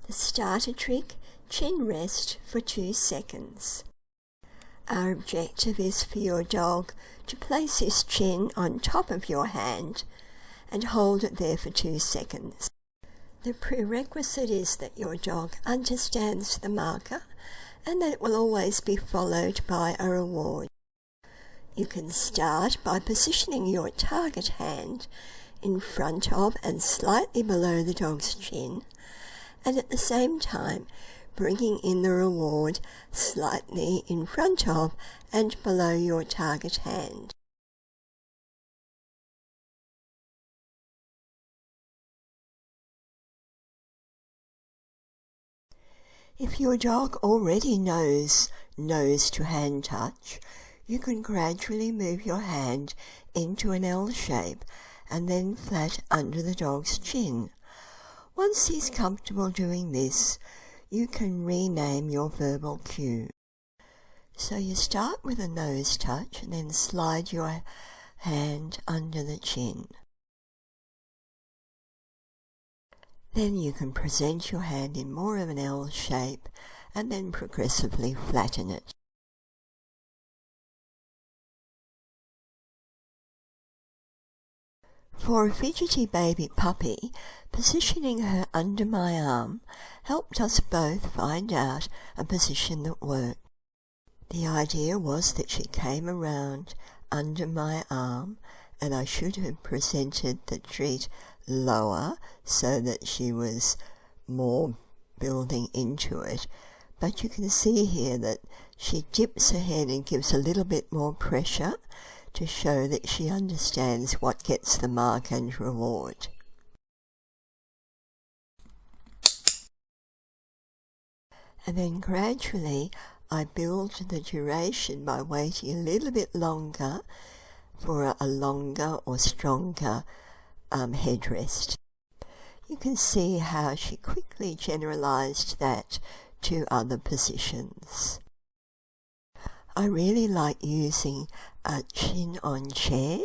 The starter trick, chin rest for 2 seconds. Our objective is for your dog to place his chin on top of your hand and hold it there for 2 seconds. The prerequisite is that your dog understands the marker and that it will always be followed by a reward. You can start by positioning your target hand in front of and slightly below the dog's chin, and at the same time bringing in the reward slightly in front of and below your target hand. If your dog already knows nose to hand touch, you can gradually move your hand into an L shape and then flat under the dog's chin. Once he's comfortable doing this, you can rename your verbal cue. So you start with a nose touch and then slide your hand under the chin. Then you can present your hand in more of an L shape and then progressively flatten it. For a fidgety baby puppy, positioning her under my arm helped us both find out a position that worked. The idea was that she came around under my arm, and I should have presented the treat lower so that she was more building into it. But you can see here that she dips her head and gives a little bit more pressure to show that she understands what gets the mark and reward. And then gradually I build the duration by waiting a little bit longer for a longer or stronger headrest. You can see how she quickly generalized that to other positions. I really like using a chin on chair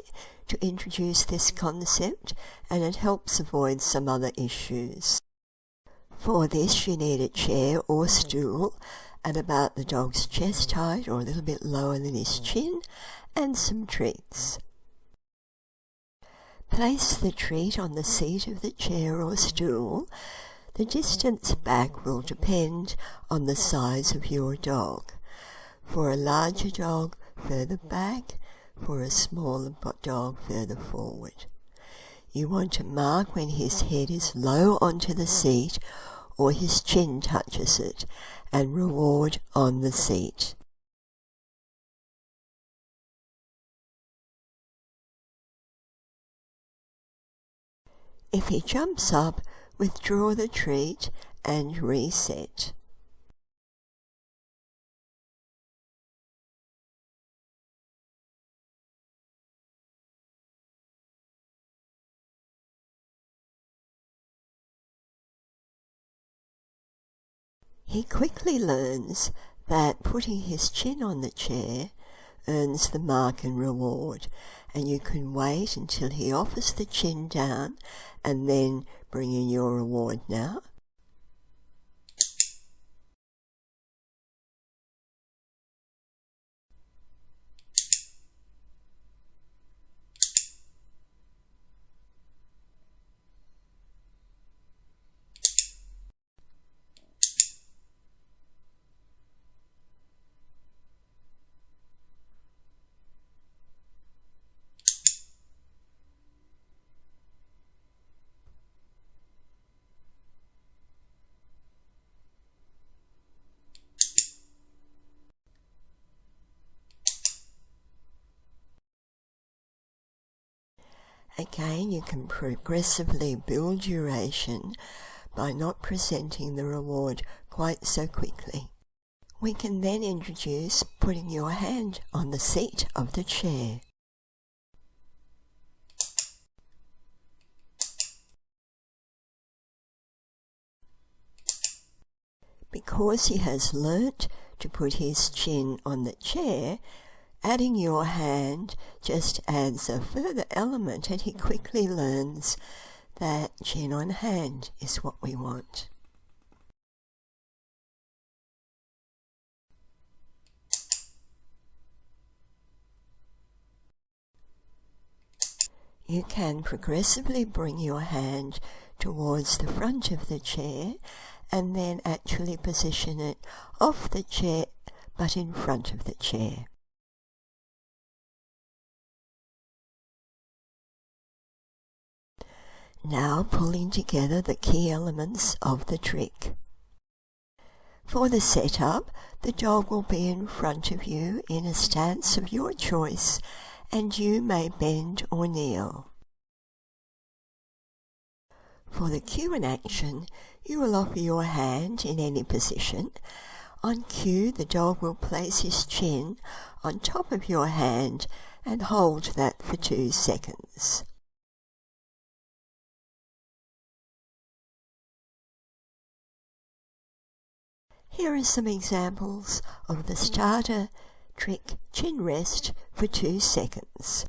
to introduce this concept, and it helps avoid some other issues. For this you need a chair or stool at about the dog's chest height or a little bit lower than his chin, and some treats. Place the treat on the seat of the chair or stool. The distance back will depend on the size of your dog. For a larger dog, further back. For a smaller dog, further forward. You want to mark when his head is low onto the seat or his chin touches it, and reward on the seat. If he jumps up, withdraw the treat and reset. He quickly learns that putting his chin on the chair earns the mark and reward, and you can wait until he offers the chin down and then bring in your reward now. Again, you can progressively build duration by not presenting the reward quite so quickly. We can then introduce putting your hand on the seat of the chair. Because he has learnt to put his chin on the chair, adding your hand just adds a further element, and he quickly learns that chin on hand is what we want. You can progressively bring your hand towards the front of the chair and then actually position it off the chair but in front of the chair. Now pulling together the key elements of the trick. For the setup, the dog will be in front of you in a stance of your choice, and you may bend or kneel. For the cue and action, you will offer your hand in any position. On cue, the dog will place his chin on top of your hand and hold that for 2 seconds. Here are some examples of the starter trick chin rest for 2 seconds.